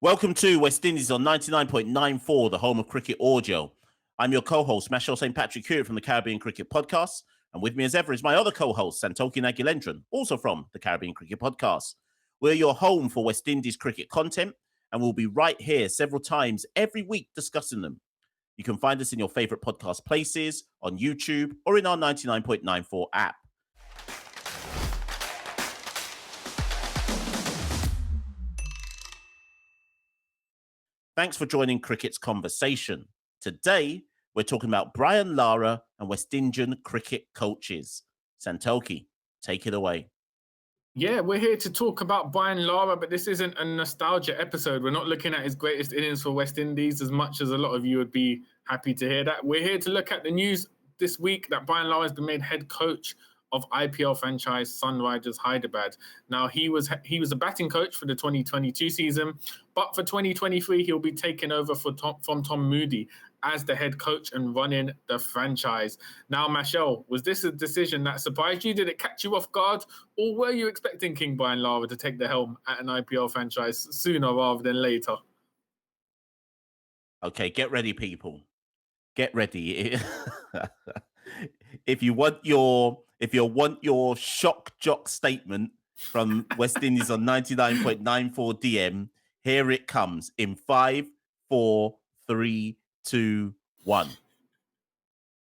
Welcome to West Indies on 99.94, the home of cricket audio. I'm your co-host, Machel St. Patrick here from the Caribbean Cricket Podcast. And with me as ever is my other co-host, Santokie Nagulendran, also from the Caribbean Cricket Podcast. We're your home for West Indies cricket content, and we'll be right here several times every week discussing them. You can find us in your favorite podcast places, on YouTube, or in our 99.94 app. Thanks for joining Cricket's Conversation. Today, we're talking about Brian Lara and West Indian cricket coaches. Santokie, take it away. Yeah, we're here to talk about Brian Lara, but this isn't a nostalgia episode. We're not looking at his greatest innings for West Indies, as much as a lot of you would be happy to hear that. We're here to look at the news this week that Brian Lara has been made head coach of IPL franchise Sunrisers Hyderabad. Now, he was a batting coach for the 2022 season, but for 2023, he'll be taking over from Tom Moody as the head coach and running the franchise. Now, Machel, was this a decision that surprised you? Did it catch you off guard? Or were you expecting King Brian Lara to take the helm at an IPL franchise sooner rather than later? Okay, get ready, people. Get ready. If you want your shock jock statement from West Indies on 99.94 DM, here it comes in 5, 4, 3, 2, 1.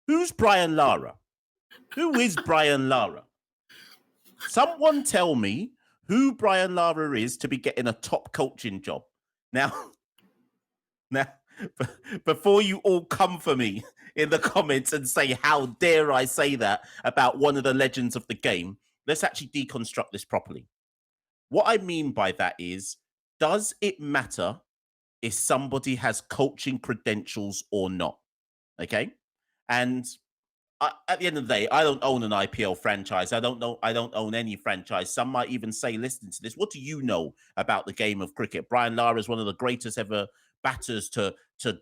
Who's Brian Lara? Who is Brian Lara? Someone tell me who Brian Lara is to be getting a top coaching job. Now, before you all come for me in the comments and say, how dare I say that about one of the legends of the game, let's actually deconstruct this properly. What I mean by that is, does it matter if somebody has coaching credentials or not? Okay? And at the end of the day, I don't own an IPL franchise. I don't own any franchise. Some might even say, listening to this, what do you know about the game of cricket? Brian Lara is one of the greatest ever batters to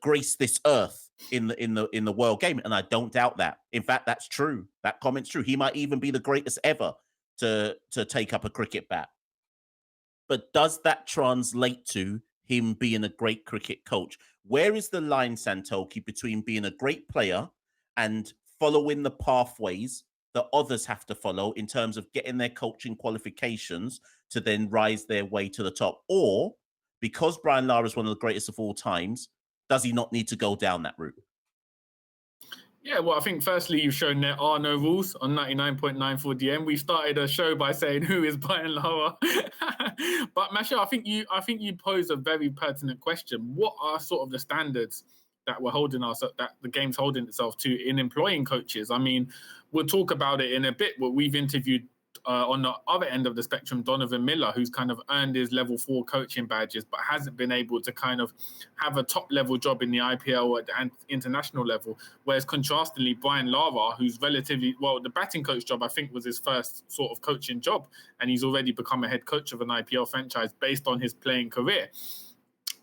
grace this earth in the world game, and I don't doubt that. In fact, that's true. That comment's true. He might even be the greatest ever to take up a cricket bat. But does that translate to him being a great cricket coach? Where is the line, Santokie, between being a great player and following the pathways that others have to follow in terms of getting their coaching qualifications to then rise their way to the top? Or, because Brian Lara is one of the greatest of all times, does he not need to go down that route? Yeah, well, I think firstly, you've shown there are no rules on 99.94 DM. We started a show by saying, who is Brian Lara? But Machel, I think you pose a very pertinent question. What are sort of the standards that the game's holding itself to in employing coaches? I mean, we'll talk about it in a bit, but we've interviewed on the other end of the spectrum, Donovan Miller, who's kind of earned his level 4 coaching badges, but hasn't been able to kind of have a top level job in the IPL at the international level. Whereas contrastingly, Brian Lara, who's the batting coach job, I think, was his first sort of coaching job. And he's already become a head coach of an IPL franchise based on his playing career.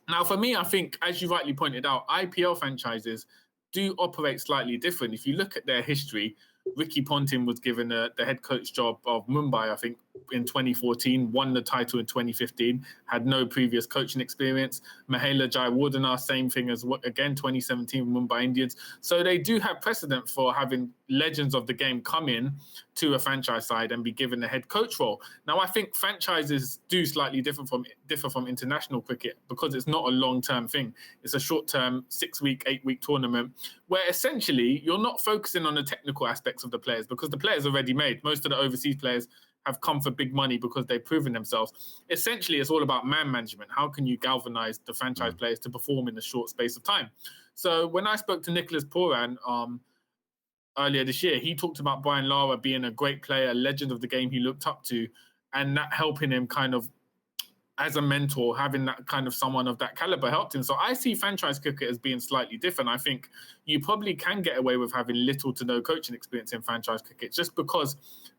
Now, for me, I think, as you rightly pointed out, IPL franchises do operate slightly different. If you look at their history, Ricky Ponting was given the head coach job of Mumbai, I think, in 2014, won the title in 2015, had no previous coaching experience. Mahela Jayawardena, same thing as, again, 2017 Mumbai Indians. So they do have precedent for having legends of the game come in to a franchise side and be given the head coach role. Now, I think franchises do slightly differ from international cricket because it's not a long-term thing. It's a short-term 6-week, 8-week tournament where essentially you're not focusing on the technical aspects of the players because the players are already made. Most of the overseas players have come for big money because they've proven themselves. Essentially, it's all about man management. How can you galvanize the franchise players to perform in a short space of time? So when I spoke to Nicholas Puran earlier this year, he talked about Brian Lara being a great player, a legend of the game he looked up to, and that helping him kind of as a mentor, having that kind of someone of that caliber helped him. So I see franchise cricket as being slightly different. I think you probably can get away with having little to no coaching experience in franchise cricket just because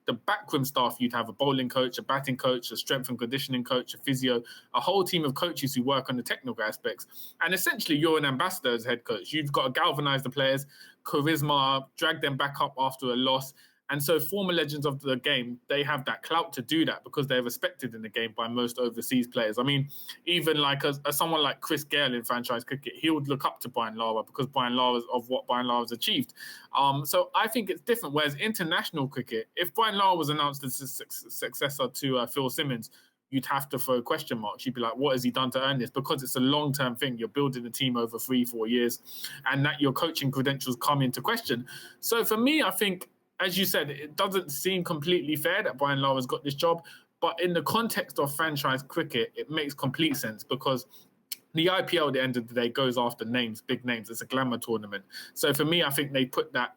the backroom staff, you'd have a bowling coach, a batting coach, a strength and conditioning coach, a physio, a whole team of coaches who work on the technical aspects. And essentially, you're an ambassador as head coach. You've got to galvanize the players, charisma, drag them back up after a loss, And so former legends of the game, they have that clout to do that because they're respected in the game by most overseas players. I mean, even like someone like Chris Gale in franchise cricket, he would look up to Brian Lara because Brian Lara's of what Brian Lara's achieved. So I think it's different. Whereas international cricket, if Brian Lara was announced as a successor to Phil Simmons, you'd have to throw question marks. You'd be like, what has he done to earn this? Because it's a long-term thing. You're building a team over 3-4 years, and that your coaching credentials come into question. So for me, I think, as you said, it doesn't seem completely fair that Brian Lara's got this job. But in the context of franchise cricket, it makes complete sense because the IPL at the end of the day goes after names, big names. It's a glamour tournament. So for me, I think they put that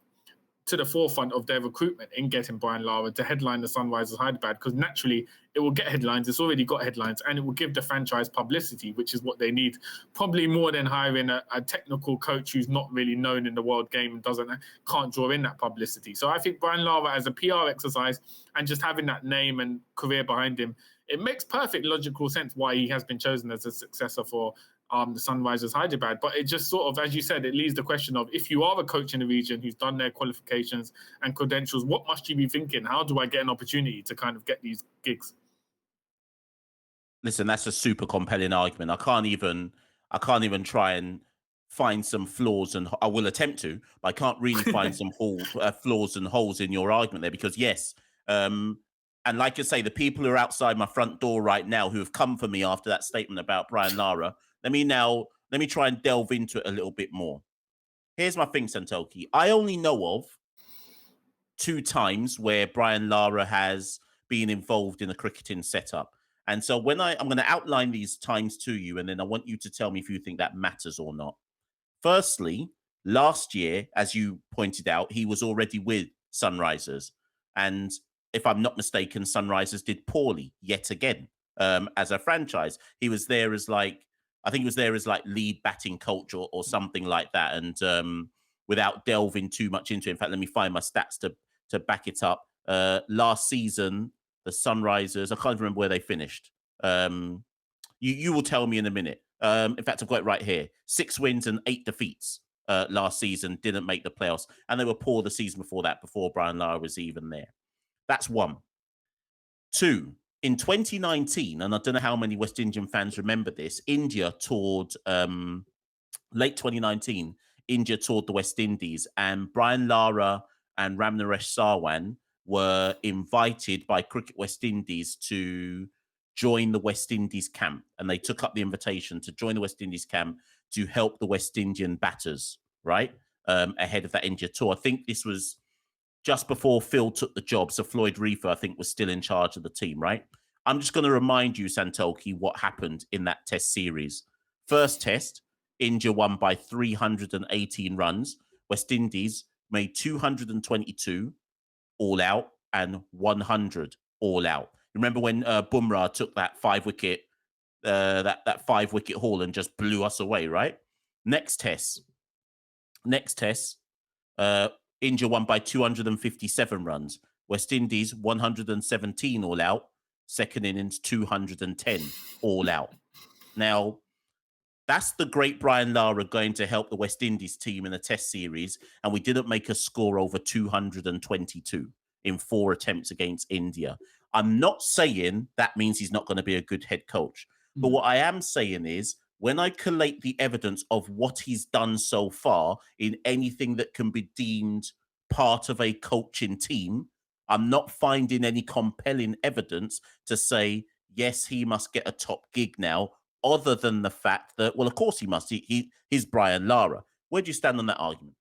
to the forefront of their recruitment in getting Brian Lara to headline the Sunrisers Hyderabad, because naturally it will get headlines. It's already got headlines, and it will give the franchise publicity, which is what they need, probably more than hiring a technical coach who's not really known in the world game and can't draw in that publicity. So I think Brian Lara, as a PR exercise and just having that name and career behind him, it makes perfect logical sense why he has been chosen as a successor for the Sunrisers Hyderabad. But it just sort of, as you said, it leaves the question of, if you are a coach in the region who's done their qualifications and credentials, what must you be thinking? How do I get an opportunity to kind of get these gigs? Listen, that's a super compelling argument. I can't even try and find some flaws, and I will attempt to, but I can't really find some flaws and holes in your argument there, because yes, and like you say, the people who are outside my front door right now who have come for me after that statement about Brian Lara, let me try and delve into it a little bit more. Here's my thing, Santokie. I only know of 2 times where Brian Lara has been involved in a cricketing setup. And so when I'm going to outline these times to you, and then I want you to tell me if you think that matters or not. Firstly, last year, as you pointed out, he was already with Sunrisers. And if I'm not mistaken, Sunrisers did poorly yet again as a franchise. He was there as I think he was there as lead batting coach or something like that. And without delving too much into it, in fact, let me find my stats to back it up. Last season, the Sunrisers, I can't remember where they finished. You will tell me in a minute. In fact, I've got it right here. 6 wins and 8 defeats last season, didn't make the playoffs. And they were poor the season before that, before Brian Lara was even there. That's 1. 2, in 2019, and I don't know how many West Indian fans remember this, India toured, late 2019, India toured the West Indies, and Brian Lara and Ramnaresh Sarwan were invited by Cricket West Indies to join the West Indies camp. And they took up the invitation to join the West Indies camp to help the West Indian batters, right? Ahead of that India tour. I think this was just before Phil took the job. So Floyd Reefer, I think, was still in charge of the team, right? I'm just going to remind you, Santokie, what happened in that test series. First test, India won by 318 runs. West Indies made 222 all out and 100 all out. Remember when Bumrah took that 5-wicket that 5-wicket haul and just blew us away, right? Next test, India won by 257 runs. West Indies 117 all out. Second innings 210 all out. Now, that's the great Brian Lara going to help the West Indies team in a test series, and we didn't make a score over 222 in 4 attempts against India. I'm not saying that means he's not going to be a good head coach. But what I am saying is, when I collate the evidence of what he's done so far in anything that can be deemed part of a coaching team, I'm not finding any compelling evidence to say, yes, he must get a top gig now, other than the fact that, well, of course he must. He's Brian Lara. Where do you stand on that argument?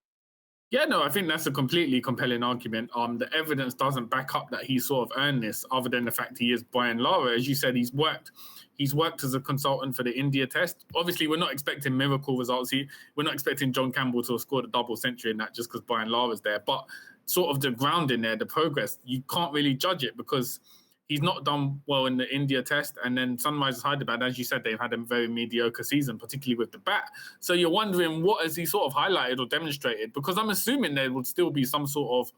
Yeah, no, I think that's a completely compelling argument. The evidence doesn't back up that he sort of earned this, other than the fact he is Brian Lara. As you said, he's worked as a consultant for the India test. Obviously, we're not expecting miracle results. We're not expecting John Campbell to have scored a double century in that just because Brian Lara's there. But sort of the ground in there, the progress, you can't really judge it because he's not done well in the India test. And then Sunrisers Hyderabad, as you said, they've had a very mediocre season, particularly with the bat. So you're wondering, what has he sort of highlighted or demonstrated? Because I'm assuming there would still be some sort of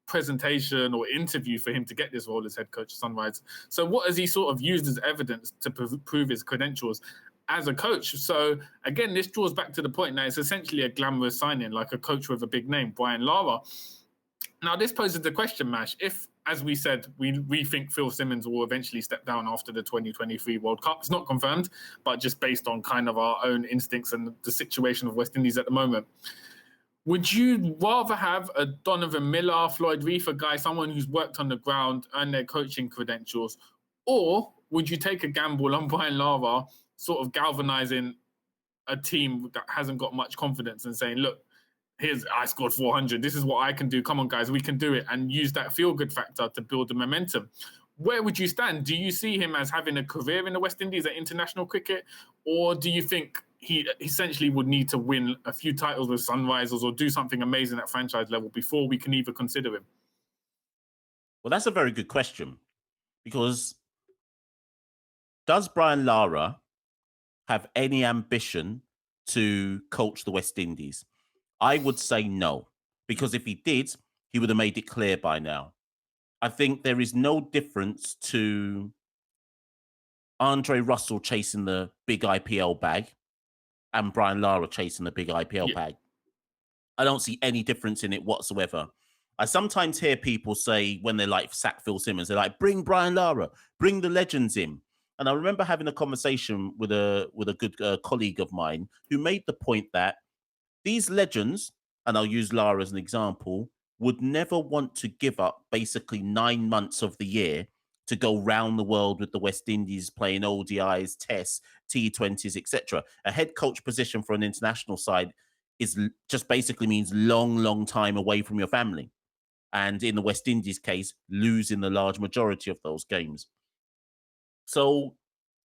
presentation or interview for him to get this role as head coach of Sunrisers. So what has he sort of used as evidence to prove his credentials as a coach? So again, this draws back to the point that it's essentially a glamorous signing, like a coach with a big name, Brian Lara. Now, this poses the question, Mash. If, as we said, we think Phil Simmons will eventually step down after the 2023 World Cup, it's not confirmed, but just based on kind of our own instincts and the situation of West Indies at the moment. Would you rather have a Donovan Miller, Floyd Reef, a guy, someone who's worked on the ground and their coaching credentials, or would you take a gamble on Brian Lara, sort of galvanizing a team that hasn't got much confidence and saying, look, I scored 400. This is what I can do. Come on, guys, we can do it, and use that feel-good factor to build the momentum. Where would you stand? Do you see him as having a career in the West Indies at international cricket, or do you think he essentially would need to win a few titles with Sunrisers or do something amazing at franchise level before we can even consider him? Well, that's a very good question, because does Brian Lara have any ambition to coach the West Indies? I would say no, because if he did, he would have made it clear by now. I think there is no difference to Andre Russell chasing the big IPL bag and Brian Lara chasing the big IPL bag. I don't see any difference in it whatsoever. I sometimes hear people say, when they like sack Phil Simmons, they're like, bring Brian Lara, bring the legends in. And I remember having a conversation with a good colleague of mine who made the point that these legends, and I'll use Lara as an example, would never want to give up basically 9 months of the year to go round the world with the West Indies playing ODIs, tests, T20s, etc. A head coach position for an international side is just basically means long time away from your family. And in the West Indies case, losing the large majority of those games. So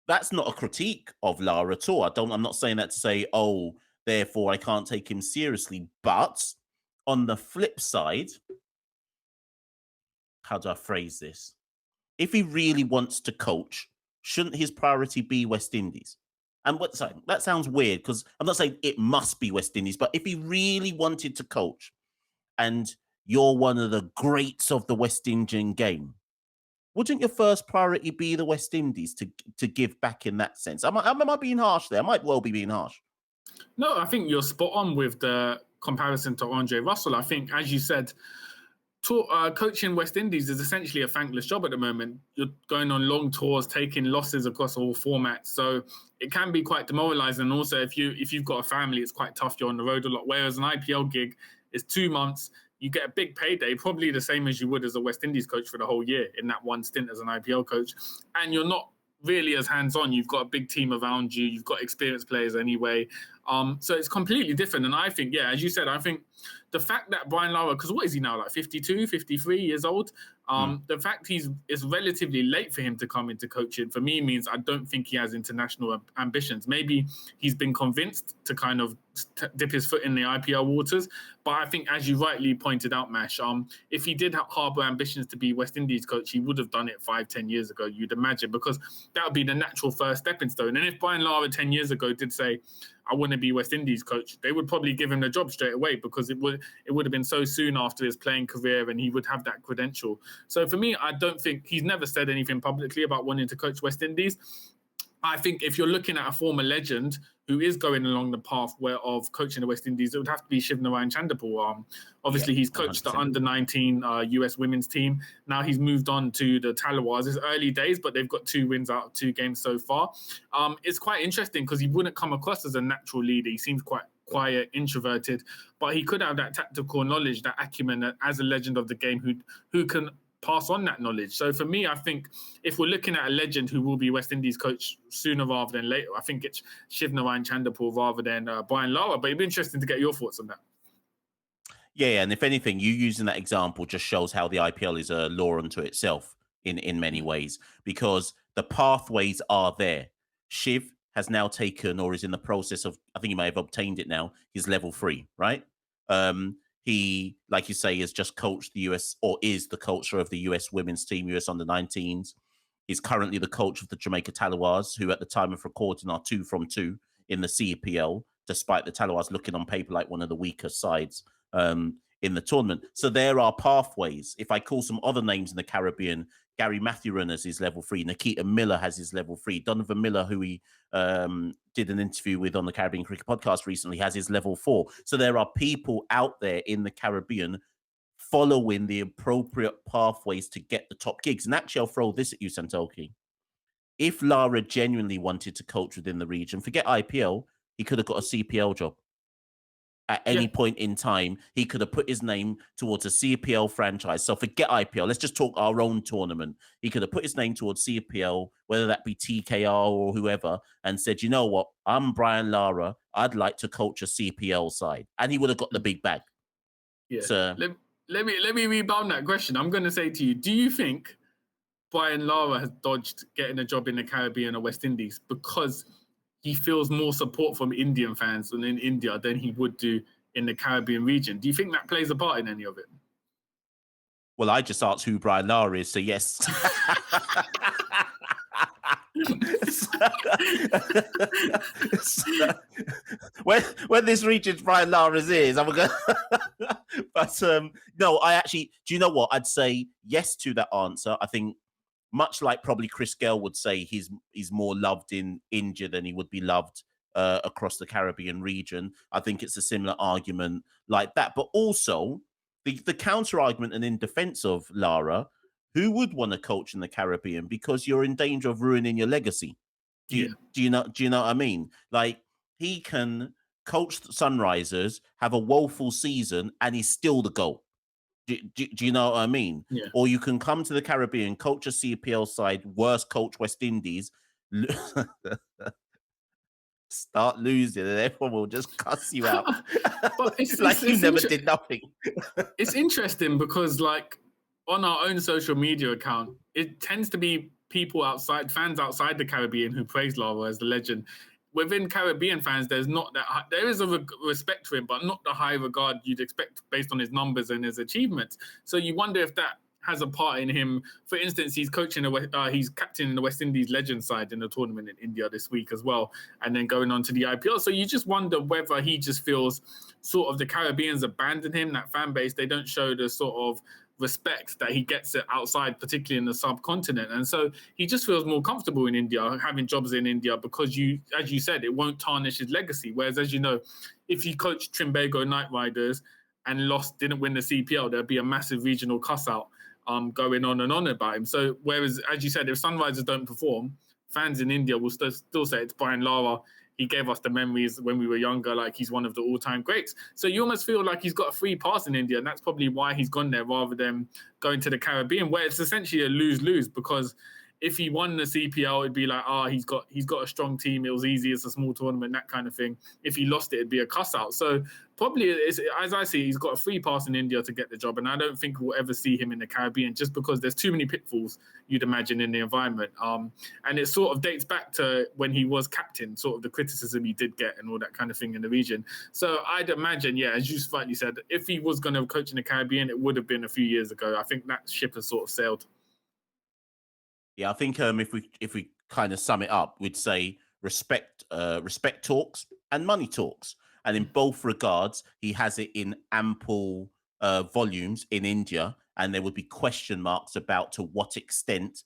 that's not a critique of Lara at all. I'm not saying that to say, oh, therefore I can't take him seriously. But on the flip side, how do I phrase this? If he really wants to coach, shouldn't his priority be West Indies? And that sounds weird, because I'm not saying it must be West Indies, but if he really wanted to coach and you're one of the greats of the West Indian game, wouldn't your first priority be the West Indies to give back in that sense? Am I being harsh there? I might well be being harsh. No, I think you're spot on with the comparison to Andre Russell. I think, as you said, coaching West Indies is essentially a thankless job at the moment. You're going on long tours, taking losses across all formats, so it can be quite demoralizing. And also, if you've got a family, it's quite tough. You're on the road a lot. Whereas an IPL gig is 2 months. You get a big payday, probably the same as you would as a West Indies coach for the whole year in that one stint as an IPL coach. And you're not really as hands-on. You've got a big team around you. You've got experienced players anyway. So it's completely different. And I think, yeah, as you said, I think the fact that Brian Lara, because what is he now, like 52, 53 years old? The fact it's relatively late for him to come into coaching, for me, means I don't think he has international ambitions. Maybe he's been convinced to kind of dip his foot in the IPL waters. But I think, as you rightly pointed out, Mash, if he did harbour ambitions to be West Indies coach, he would have done it 5-10 years ago, you'd imagine, because that would be the natural first stepping stone. And if Brian Lara 10 years ago did say, I want to be West Indies coach, they would probably give him the job straight away, because it would have been so soon after his playing career and he would have that credential. So for me, I don't think he's never said anything publicly about wanting to coach West Indies. I think if you're looking at a former legend who is going along the path of coaching the West Indies, it would have to be Shivnarine Chanderpaul. Obviously, he's coached 100%. The under-19 US women's team. Now he's moved on to the Talawars. It's early days, but they've got 2 wins out of 2 games so far. It's quite interesting because he wouldn't come across as a natural leader. He seems quite quiet, introverted, but he could have that tactical knowledge, that acumen as a legend of the game who can pass on that knowledge. So for me, I think if we're looking at a legend who will be West Indies coach sooner rather than later, I think it's Shivnarine Chanderpaul rather than Brian Lara. But it'd be interesting to get your thoughts on that. Yeah, and if anything, you using that example just shows how the IPL is a law unto itself in many ways, because the pathways are there. Shiv has now taken, or is in the process of, I think he may have obtained it now, his level 3, right? He, like you say, has just coached the US, or is the coach of the US women's team, US under-19s. He's currently the coach of the Jamaica Talawars, who at the time of recording are 2 from 2 in the CPL, despite the Talawars looking on paper like one of the weaker sides in the tournament. So there are pathways. If I call some other names in the Caribbean, Gary Mathurin has his level 3, Nikita Miller has his level 3, Donovan Miller, who he did an interview with on the Caribbean Cricket Podcast recently, has his level 4. So there are people out there in the Caribbean following the appropriate pathways to get the top gigs. And actually, I'll throw this at you, Santokie. If Lara genuinely wanted to coach within the region, forget IPL, he could have got a CPL job. At Yeah, any point in time, he could have put his name towards a CPL franchise. So forget IPL. Let's just talk our own tournament. He could have put his name towards CPL, whether that be TKR or whoever, and said, you know what? I'm Brian Lara. I'd like to coach a CPL side. And he would have got the big bag. yeah. So Let me rebound that question. I'm going to say to you, do you think Brian Lara has dodged getting a job in the Caribbean or West Indies because he feels more support from Indian fans in India than he would do in the Caribbean region? Do you think that plays a part in any of it? well, I just asked who Brian Lara is, so yes. So, when this reaches Brian Lara's ears, I'm gonna. But no, I actually. Do you know what? I'd say yes to that answer. I think much like probably Chris Gale would say, he's more loved in India than he would be loved across the Caribbean region. I think it's a similar argument like that. But also the counter argument and in defense of Lara, who would want to coach in the Caribbean because you're in danger of ruining your legacy. Yeah. Do you know what I mean? Like, he can coach the Sunrisers, have a woeful season, and he's still the GOAT. Do you know what I mean? Yeah. Or you can come to the Caribbean, coach a CPL side, worst coach West Indies, start losing, and everyone will just cuss you out. But it's, like it's, you it's never did nothing. it's interesting because, like, on our own social media account, it tends to be people outside, fans outside the Caribbean who praise Lara as the legend. Within Caribbean fans, there's not that high, there is a respect for him, but not the high regard you'd expect based on his numbers and his achievements. So you wonder if that has a part in him. For instance, he's coaching he's captain in the West Indies legend side in the tournament in India this week as well, and then going on to the IPL. So you just wonder whether he just feels sort of the Caribbeans abandon him, that fan base. They don't show the sort of respect that he gets it outside, particularly in the subcontinent. And so he just feels more comfortable in India, having jobs in India, because as you said, it won't tarnish his legacy. Whereas, as you know, if he coached Trimbago Knight Riders and didn't win the CPL, there'd be a massive regional cuss out going on and on about him. So whereas, as you said, if Sunrisers don't perform, fans in India will still say it's Brian Lara. He gave us the memories when we were younger, like he's one of the all-time greats. So you almost feel like he's got a free pass in India, and that's probably why he's gone there rather than going to the Caribbean, where it's essentially a lose-lose, because if he won the CPL, it'd be like, he's got a strong team. It was easy. It's a small tournament, that kind of thing. If he lost it, it'd be a cuss out. So probably, as I see, he's got a free pass in India to get the job. And I don't think we'll ever see him in the Caribbean, just because there's too many pitfalls, you'd imagine, in the environment. And it sort of dates back to when he was captain, sort of the criticism he did get and all that kind of thing in the region. So I'd imagine, yeah, as you rightly said, if he was going to coach in the Caribbean, it would have been a few years ago. I think that ship has sort of sailed. Yeah, I think if we kind of sum it up, we'd say respect talks and money talks, and in both regards, he has it in ample volumes in India, and there would be question marks about to what extent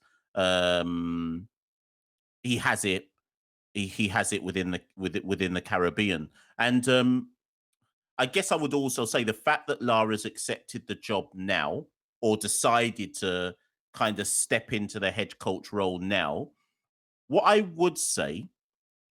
he has it. He has it within the Caribbean, and I guess I would also say the fact that Lara's accepted the job now, or decided to kind of step into the head coach role now, what I would say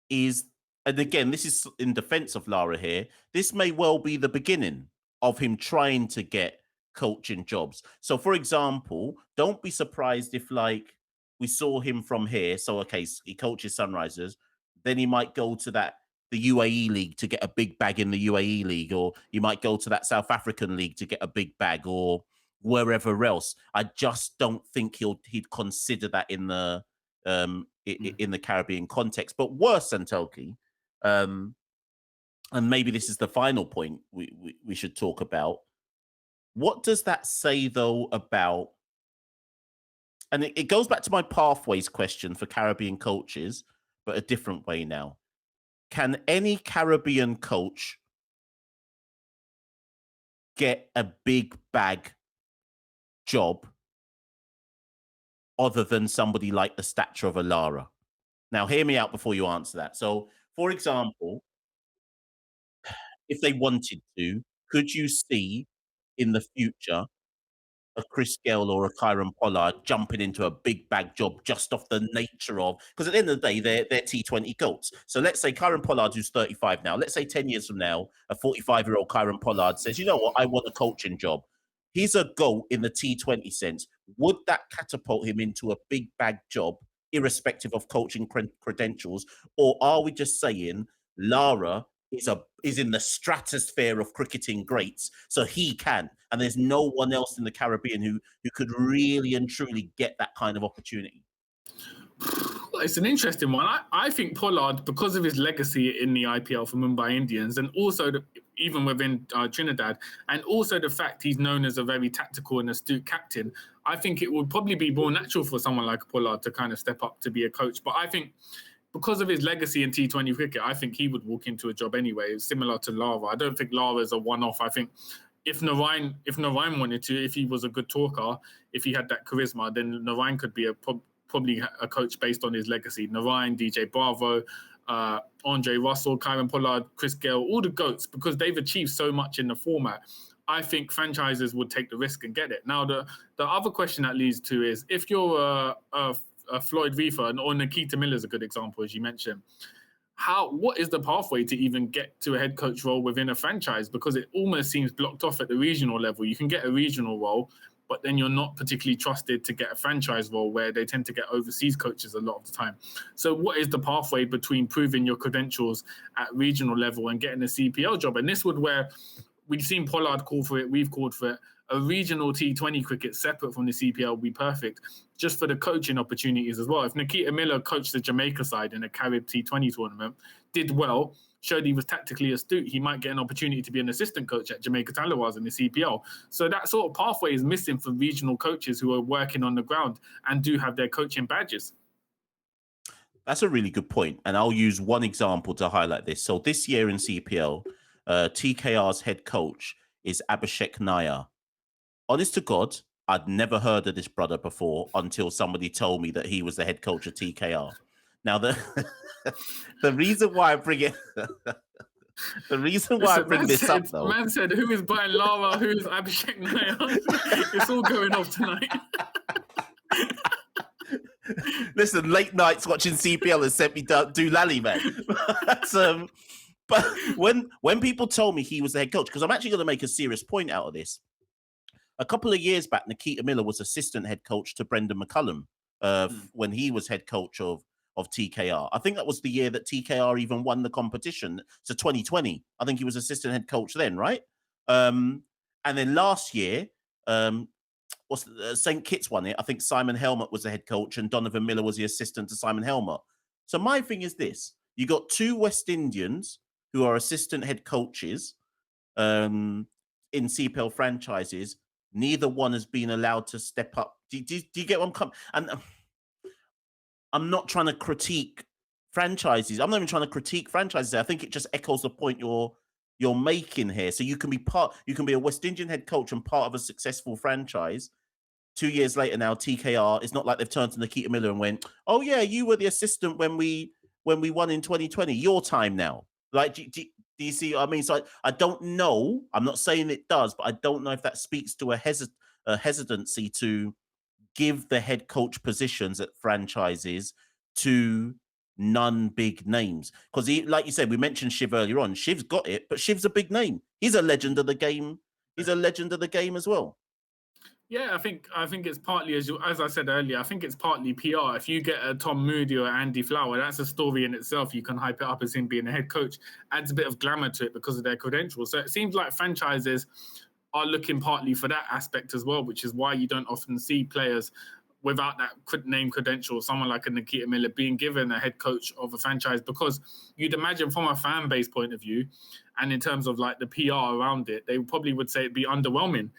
is, and again, this is in defense of Lara here, this may well be the beginning of him trying to get coaching jobs. So, for example, don't be surprised if, like, we saw him from here. So, okay, he coaches Sunrisers, then he might go to the UAE league to get a big bag in the UAE league, or he might go to that South African league to get a big bag, or wherever else. I just don't think he'd consider that in the in the Caribbean context. But worse, Santokie, and maybe this is the final point we should talk about. What does that say, though, about, and it goes back to my pathways question for Caribbean coaches, but a different way now. Can any Caribbean coach get a big bag job other than somebody like the stature of a Lara? Now, hear me out before you answer that. So, for example, if they wanted to, could you see in the future a Chris Gale or a Kyron Pollard jumping into a big bag job just off the nature of, because at the end of the day, they're T20 goats. So let's say Kyron Pollard, who's 35 now, let's say 10 years from now, a 45-year-old Kyron Pollard says, you know what, I want a coaching job. He's a GOAT in the T20 sense. Would that catapult him into a big bag job, irrespective of coaching credentials? Or are we just saying Lara is in the stratosphere of cricketing greats, so he can, and there's no one else in the Caribbean who could really and truly get that kind of opportunity? Well, it's an interesting one. I think Pollard, because of his legacy in the IPL for Mumbai Indians, and also even within Trinidad, and also the fact he's known as a very tactical and astute captain, I think it would probably be more natural for someone like Pollard to kind of step up to be a coach. But I think because of his legacy in T20 cricket, I think he would walk into a job anyway, similar to Lara. I don't think Lara is a one-off. I think if Narayan wanted to, if he was a good talker, if he had that charisma, then Narayan could be probably a coach based on his legacy. Narayan, DJ Bravo, Andre Russell, Kyron Pollard, Chris Gale, all the GOATs, because they've achieved so much in the format. I think franchises would take the risk and get it. Now, the other question that leads to is, if you're a Floyd Reefer or Nikita Miller is a good example, as you mentioned, what is the pathway to even get to a head coach role within a franchise? Because it almost seems blocked off at the regional level. You can get a regional role, but then you're not particularly trusted to get a franchise role, where they tend to get overseas coaches a lot of the time. So what is the pathway between proving your credentials at regional level and getting a CPL job? And this would where we've seen Pollard call for it, we've called for it. A regional T20 cricket separate from the CPL would be perfect, just for the coaching opportunities as well. If Nikita Miller coached the Jamaica side in a Carib T20 tournament, did well, showed he was tactically astute, he might get an opportunity to be an assistant coach at Jamaica Talawars in the CPL. So that sort of pathway is missing for regional coaches who are working on the ground and do have their coaching badges. That's a really good point, and I'll use one example to highlight this. So this year in CPL, TKR's head coach is Abhishek Nair. Honest to God, I'd never heard of this brother before until somebody told me that he was the head coach of TKR. Now, the reason why I bring it, I bring this up, though. Man said, "Who is Brian Lara? Who is Abhishek Nair?" It's all going off tonight. Listen, late nights watching CPL has sent me do lally, man. But when people told me he was the head coach, because I'm actually going to make a serious point out of this. A couple of years back, Nikita Miller was assistant head coach to Brendan McCullum when he was head coach of TKR. I think that was the year that TKR even won the competition. So 2020, I think he was assistant head coach then, right? And then last year, St. Kitts won it. I think Simon Helmut was the head coach and Donovan Miller was the assistant to Simon Helmut. So my thing is this. You got two West Indians who are assistant head coaches in CPL franchises. Neither one has been allowed to step up. Do you get what I'm coming? And I'm not trying to critique franchises. I'm not even trying to critique franchises. I think it just echoes the point you're making here. So you can be a West Indian head coach and part of a successful franchise. 2 years later now, TKR, it's not like they've turned to Nikita Miller and went, "Oh yeah, you were the assistant when we won in 2020. Your time now." Like, do you see what I mean? So I don't know. I'm not saying it does, but I don't know if that speaks to a hesitancy to give the head coach positions at franchises to non-big names. Because like you said, we mentioned Shiv earlier on. Shiv's got it, but Shiv's a big name. He's a legend of the game. He's a legend of the game as well. Yeah, I think it's partly, as I said earlier, I think it's partly PR. If you get a Tom Moody or Andy Flower, that's a story in itself. You can hype it up as him being a head coach. Adds a bit of glamour to it because of their credentials. So it seems like franchises are looking partly for that aspect as well, which is why you don't often see players without that name credential, someone like a Nikita Miller being given a head coach of a franchise, because you'd imagine from a fan base point of view and in terms of like the PR around it, they probably would say it'd be underwhelming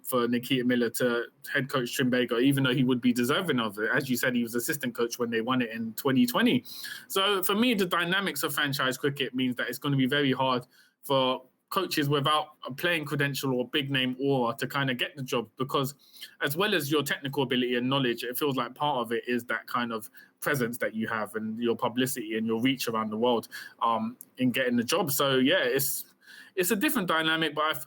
for Nikita Miller to head coach Trinbago, even though he would be deserving of it. As you said, he was assistant coach when they won it in 2020. So for me, the dynamics of franchise cricket means that it's going to be very hard for coaches without a playing credential or big name aura to kind of get the job, because as well as your technical ability and knowledge, it feels like part of it is that kind of presence that you have and your publicity and your reach around the world in getting the job. So yeah, it's a different dynamic, but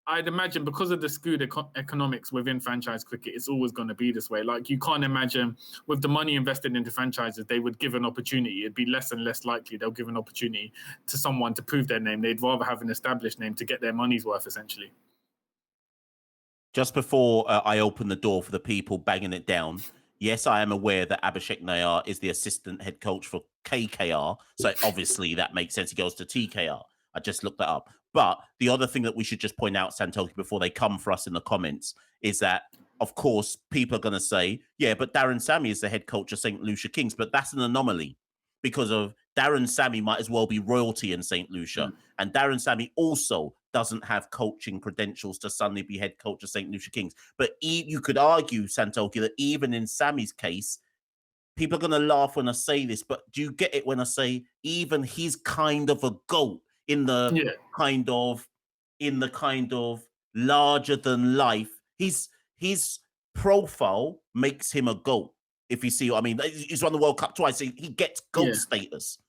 I'd imagine because of the skewed economics within franchise cricket, it's always going to be this way. Like, you can't imagine with the money invested into franchises, they would give an opportunity. It'd be less and less likely they'll give an opportunity to someone to prove their name. They'd rather have an established name to get their money's worth, essentially. Just before I open the door for the people banging it down, yes, I am aware that Abhishek Nair is the assistant head coach for KKR. So obviously that makes sense. He goes to TKR. I just looked that up. But the other thing that we should just point out, Santokie, before they come for us in the comments, is that, of course, people are going to say, yeah, but Darren Sammy is the head coach of St. Lucia Kings. But that's an anomaly because of Darren Sammy might as well be royalty in St. Lucia. And Darren Sammy also doesn't have coaching credentials to suddenly be head coach of St. Lucia Kings. But you could argue, Santokie, that even in Sammy's case, people are going to laugh when I say this, but do you get it when I say even he's kind of a GOAT in the kind of larger than life? His profile makes him a GOAT. If you see what I mean, he's won the World Cup twice. He gets GOAT status.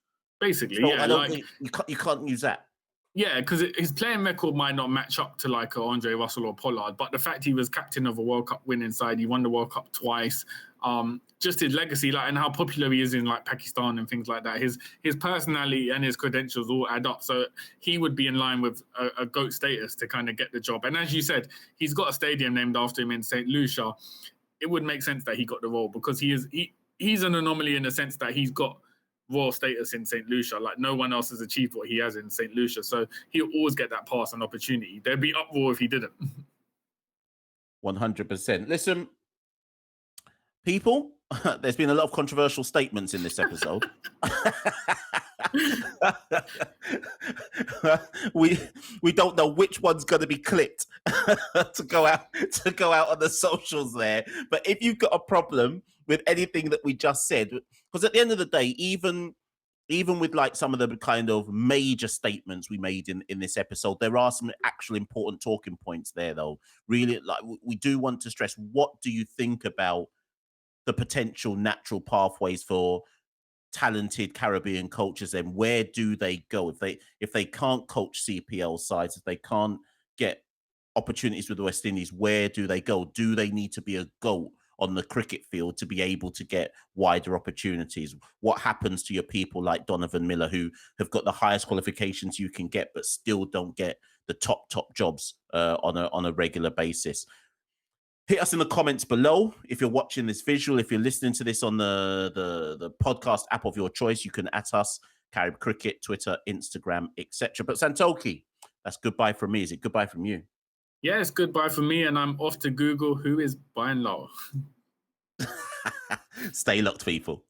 Basically, so I don't think you can't use that. Yeah, because his playing record might not match up to like Andre Russell or Pollard, but the fact he was captain of a World Cup winning side, he won the World Cup twice, just his legacy, like, and how popular he is in like Pakistan and things like that. His personality and his credentials all add up, so he would be in line with a GOAT status to kind of get the job. And as you said, he's got a stadium named after him in St. Lucia. It would make sense that he got the role because he's an anomaly in the sense that he's got royal status in St. Lucia. Like, no one else has achieved what he has in St. Lucia. So he'll always get that pass and opportunity. There'd be uproar if he didn't. 100%. Listen, people, there's been a lot of controversial statements in this episode. we don't know which one's going to be clipped to go out on the socials there. But if you've got a problem with anything that we just said, because at the end of the day, even with like some of the kind of major statements we made in this episode, there are some actual important talking points there, though. Really, like, we do want to stress, what do you think about the potential natural pathways for talented Caribbean coaches, and where do they go if they can't coach CPL sides, if they can't get opportunities with the West Indies? Where do they go? Do they need to be a GOAT on the cricket field to be able to get wider opportunities? What happens to your people like Donovan Miller, who have got the highest qualifications you can get but still don't get the top jobs on a regular basis? Hit us in the comments below. If you're watching this visual, if you're listening to this on the podcast app of your choice, you can at us, Carib Cricket, Twitter, Instagram, etc. But Santokie, that's goodbye from me. Is it goodbye from you? Yeah, it's goodbye from me, and I'm off to Google who is Brian Lara. Stay locked, people.